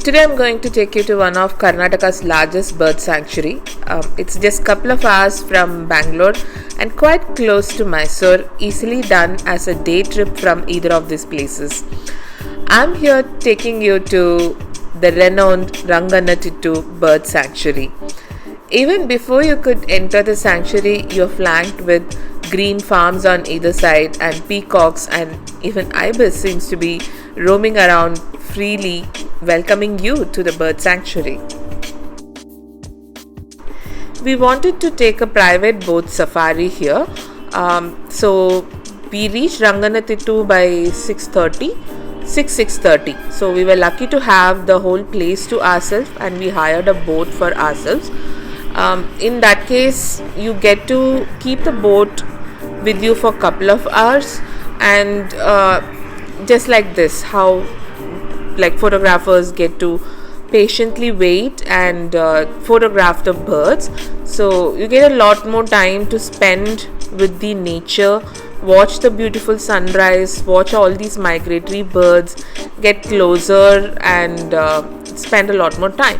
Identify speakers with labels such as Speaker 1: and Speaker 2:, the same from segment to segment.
Speaker 1: Today I'm going to take you to one of Karnataka's largest bird sanctuary. It's just a couple of hours from Bangalore and quite close to Mysore, easily done as a day trip from either of these places. I'm here taking you to the renowned Ranganathittu Bird Sanctuary. Even before you could enter the sanctuary, you're flanked with green farms on either side, and peacocks and even ibis seems to be roaming around freely, welcoming you to the bird sanctuary. We wanted to take a private boat safari here, so we reached Ranganathittu by 6:30. So we were lucky to have the whole place to ourselves, and we hired a boat for ourselves. In that case, you get to keep the boat with you for a couple of hours, and just like this, how like photographers get to patiently wait and photograph the birds. So you get a lot more time to spend with the nature, watch the beautiful sunrise, watch all these migratory birds, get closer and spend a lot more time.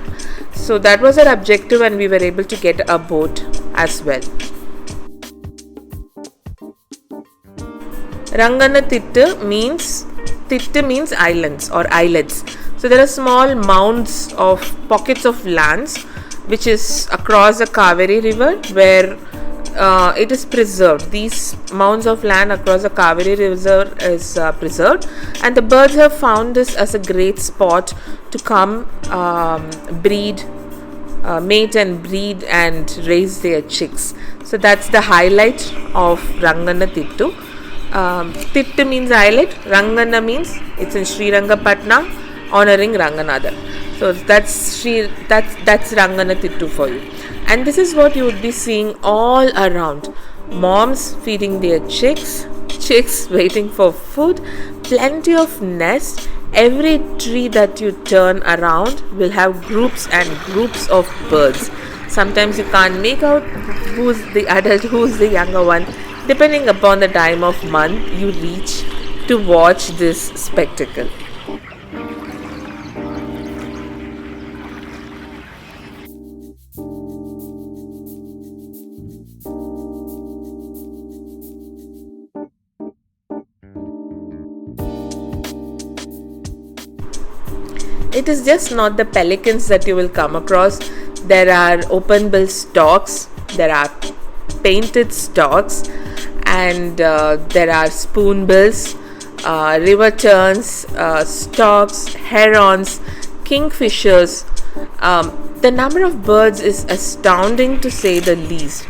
Speaker 1: So that was our objective, and we were able to get a boat as well. Ranganathittu means islands or islets. So there are small mounds of pockets of lands which is across the Kaveri river where it is preserved. These mounds of land across the Kaveri river is preserved, and the birds have found this as a great spot to come mate and breed and raise their chicks. So that's the highlight of Ranganathittu. Thittu means islet, Rangana means it's in Srirangapatna, honoring Ranganatha. So that's Ranganathittu for you. And this is what you would be seeing all around. Moms feeding their chicks waiting for food, plenty of nests. Every tree that you turn around will have groups and groups of birds. Sometimes you can't make out who's the adult, who's the younger one. Depending upon the time of month you reach to watch this spectacle. It is just not the pelicans that you will come across. There are open-bill storks, there are painted storks, and there are spoonbills, river terns, storks, herons, kingfishers. The number of birds is astounding to say the least,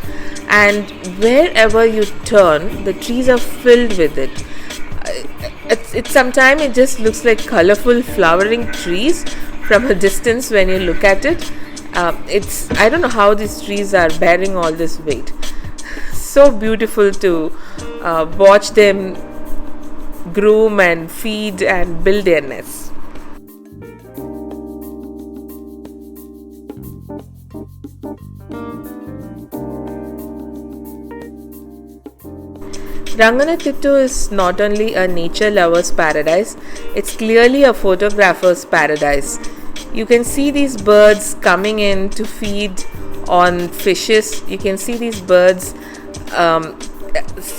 Speaker 1: and wherever you turn, the trees are filled with it. It's sometimes it just looks like colorful flowering trees from a distance when you look at it. I don't know how these trees are bearing all this weight. So beautiful to watch them groom and feed and build their nests. Ranganathittu is not only a nature lover's paradise, it's clearly a photographer's paradise. You can see these birds coming in to feed on fishes. You can see these birds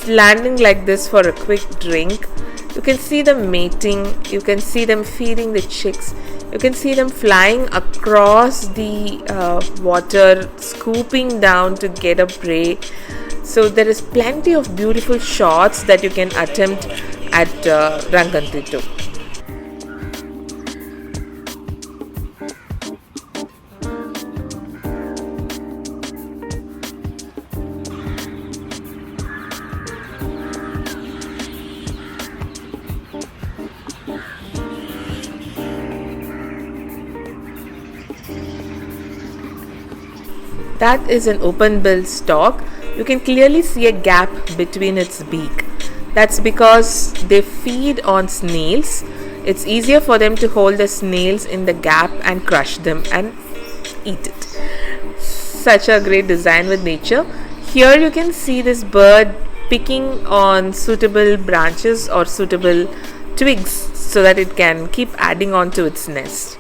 Speaker 1: landing like this for a quick drink. You can see them mating. You can see them feeding the chicks. You can see them flying across the water, scooping down to get a prey. So there is plenty of beautiful shots that you can attempt at Ranganathittu. That is an open-billed stork. You can clearly see a gap between its beak. That's because they feed on snails. It's easier for them to hold the snails in the gap and crush them and eat it. Such a great design with nature. Here you can see this bird picking on suitable branches or suitable twigs so that it can keep adding on to its nest.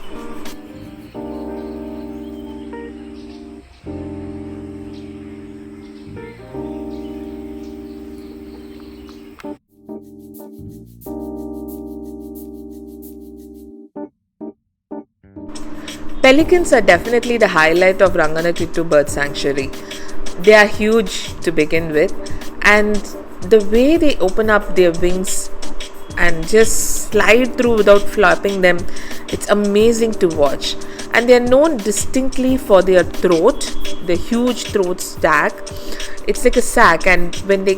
Speaker 1: Pelicans are definitely the highlight of Ranganathittu Bird Sanctuary. They are huge to begin with, and the way they open up their wings and just slide through without flapping them, it's amazing to watch. And they are known distinctly for their throat, the huge throat sac. It's like a sack, and when they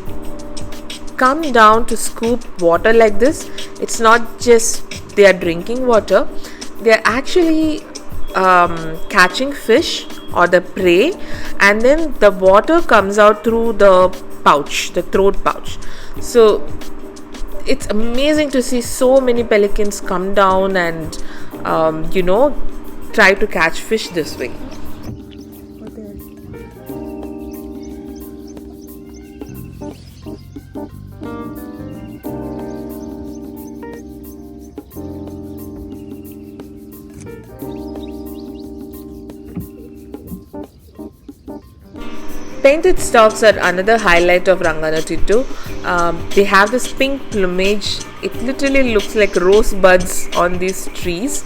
Speaker 1: come down to scoop water like this, it's not just they are drinking water, they are actually catching fish or the prey, and then the water comes out through the pouch, the throat pouch. So it's amazing to see so many pelicans come down and try to catch fish this way. Painted storks are another highlight of Ranganathittu. They have this pink plumage. It literally looks like rosebuds on these trees.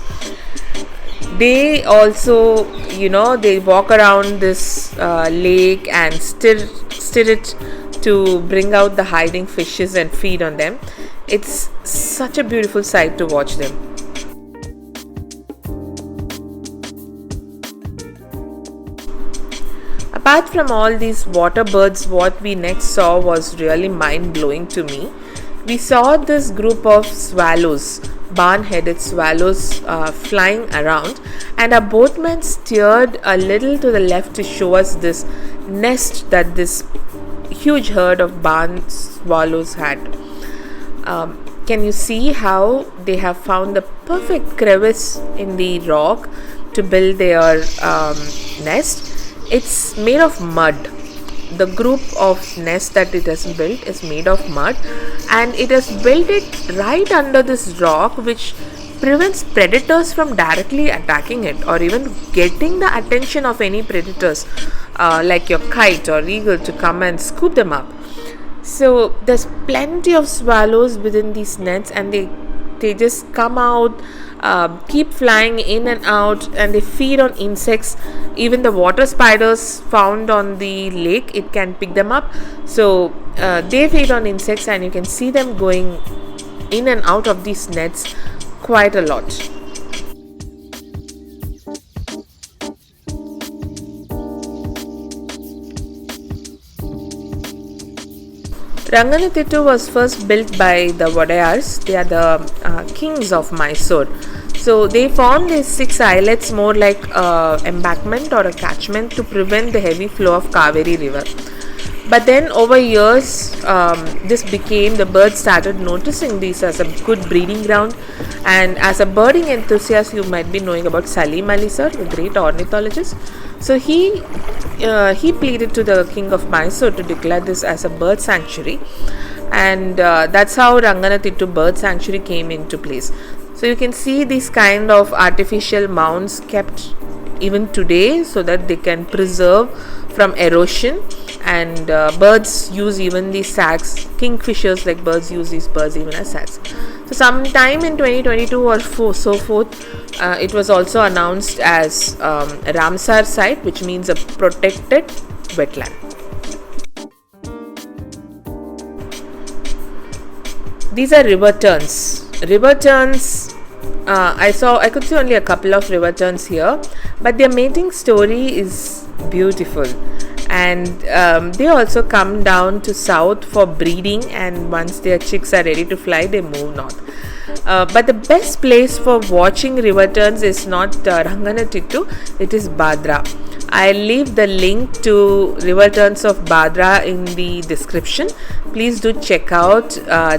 Speaker 1: They also, they walk around this lake and stir it to bring out the hiding fishes and feed on them. It's such a beautiful sight to watch them. Apart from all these water birds, what we next saw was really mind-blowing to me. We saw this group of swallows, barn-headed swallows flying around, and our boatman steered a little to the left to show us this nest that this huge herd of barn swallows had. Can you see how they have found the perfect crevice in the rock to build their nest? It's made of mud. The group of nest that it has built is made of mud, and it has built it right under this rock, which prevents predators from directly attacking it or even getting the attention of any predators like your kite or eagle to come and scoop them up. So there's plenty of swallows within these nets, and they just come out, keep flying in and out, and they feed on insects. Even the water spiders found on the lake, it can pick them up. So they feed on insects, and you can see them going in and out of these nets quite a lot. Ranganathittu was first built by the Wadayars. They are the kings of Mysore. So they formed these 6 islets more like embankment or a catchment to prevent the heavy flow of Kaveri river. But then over years, the birds started noticing these as a good breeding ground. And as a birding enthusiast, you might be knowing about Salim Ali sir, the great ornithologist. So he pleaded to the king of Mysore to declare this as a bird sanctuary, and that's how Ranganathittu Bird Sanctuary came into place. So you can see these kind of artificial mounds kept even today so that they can preserve from erosion, and birds use even these sacks. Kingfishers like birds use these birds even as sacks. So sometime in 2022 or so forth, it was also announced as Ramsar site, which means a protected wetland. These are river terns. River terns, I could see only a couple of river terns here, but their mating story is beautiful. And they also come down to south for breeding, and once their chicks are ready to fly, they move north. But the best place for watching river terns is not Ranganathittu, it is Badra. I'll leave the link to river terns of Badra in the description. Please do check out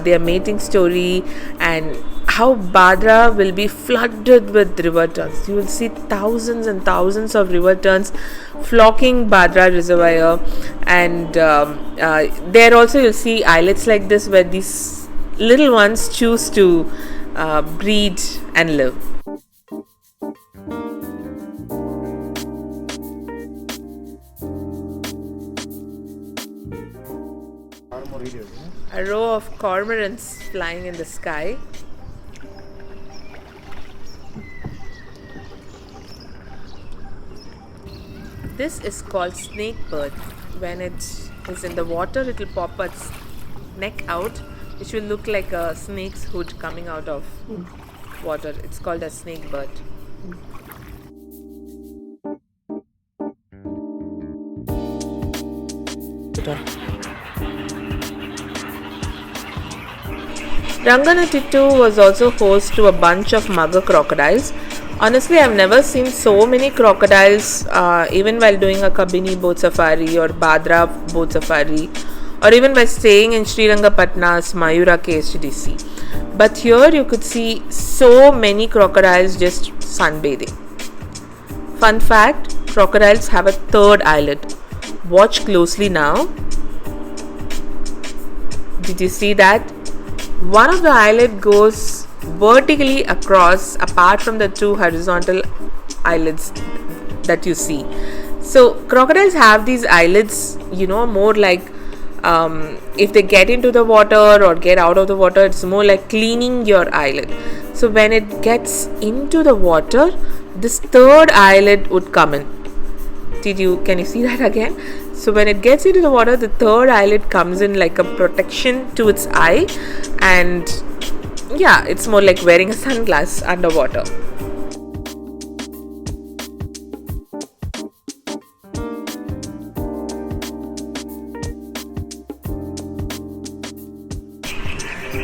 Speaker 1: their mating story and how Badra will be flooded with river terns. You will see thousands and thousands of river terns flocking Badra reservoir, and there also you'll see islets like this where these little ones choose to breed and live. A row of cormorants flying in the sky. This is called snake bird. When it is in the water, it will pop its neck out, which will look like a snake's hood coming out of water. It's called a snake bird. Ranganathittu was also host to a bunch of mugger crocodiles. Honestly, I've never seen so many crocodiles even while doing a Kabini boat safari or Badra boat safari, or even by staying in Srirangapatna's Mayura KHDC. But here you could see so many crocodiles just sunbathing. Fun fact, crocodiles have a third eyelid. Watch closely now. Did you see that? One of the eyelid goes vertically across apart from the two horizontal eyelids that you see. So crocodiles have these eyelids, more like if they get into the water or get out of the water, it's more like cleaning your eyelid. So when it gets into the water, this third eyelid would come in. Can you see that again? So when it gets into the water, the third eyelid comes in like a protection to its eye, and it's more like wearing a sunglass underwater.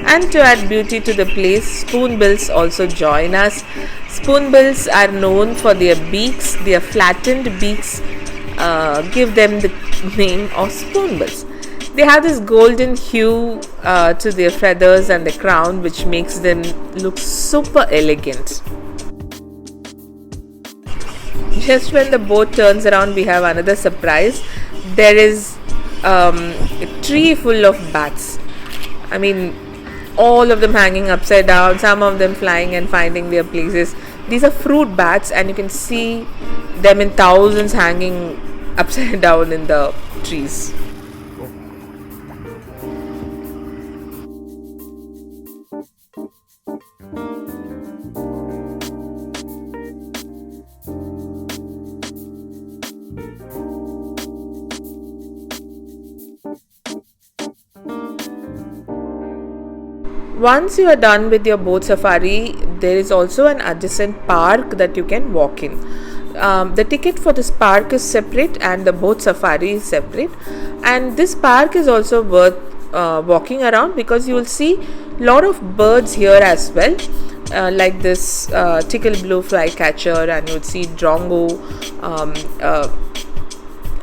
Speaker 1: And to add beauty to the place, spoonbills also join us. Spoonbills are known for their beaks. Their flattened beaks give them the name of spoonbills. They have this golden hue to their feathers and the crown, which makes them look super elegant. Just when the boat turns around, we have another surprise. There is a tree full of bats. I mean, all of them hanging upside down, some of them flying and finding their places. These are fruit bats, and you can see them in thousands hanging upside down in the trees. Once you are done with your boat safari, there is also an adjacent park that you can walk in. The ticket for this park is separate and the boat safari is separate. And this park is also worth walking around because you will see a lot of birds here as well. Like this tickle blue flycatcher, and you would see drongo,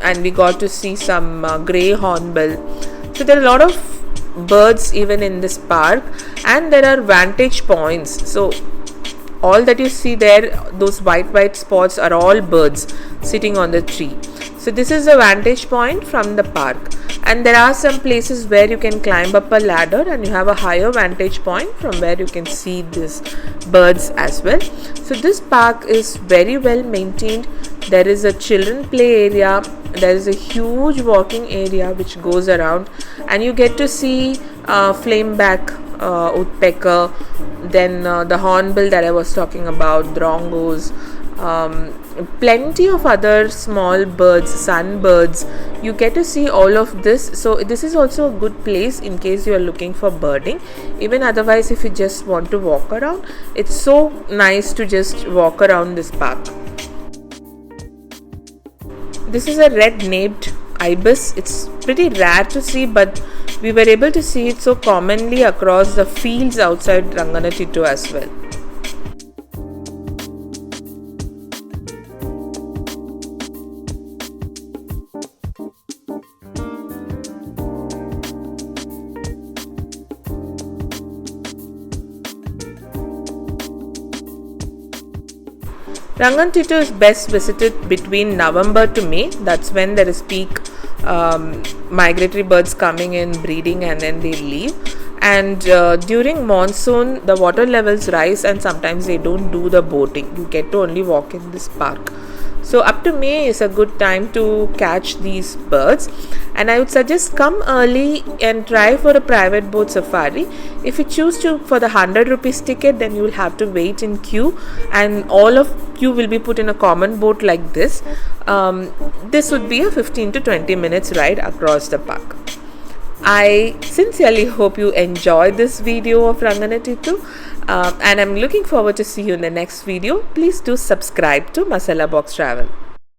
Speaker 1: and we got to see some grey hornbill. So there are a lot of birds even in this park, and there are vantage points. So all that you see there, those white spots, are all birds sitting on the tree. So this is a vantage point from the park, and there are some places where you can climb up a ladder and you have a higher vantage point from where you can see these birds as well. So this park is very well maintained. There is a children play area, there is a huge walking area which goes around, and you get to see flameback woodpecker, then the hornbill that I was talking about, drongos, plenty of other small birds, sunbirds. You get to see all of this. So this is also a good place in case you are looking for birding. Even otherwise, if you just want to walk around, it's so nice to just walk around this park. This is a red-naped ibis. It's pretty rare to see, but we were able to see it so commonly across the fields outside Ranganathittu as well. Ranganathitu is best visited between November to May. That's when there is peak migratory birds coming in, breeding, and then they leave. And during monsoon, the water levels rise, and sometimes they don't do the boating. You get to only walk in this park. So up to May is a good time to catch these birds, and I would suggest come early and try for a private boat safari. If you choose to for the 100 rupees ticket, then you will have to wait in queue, and all of you will be put in a common boat like this. This would be a 15 to 20 minutes ride across the park. I sincerely hope you enjoyed this video of Ranganathittu, and I'm looking forward to see you in the next video. Please do subscribe to Masala Box Travel.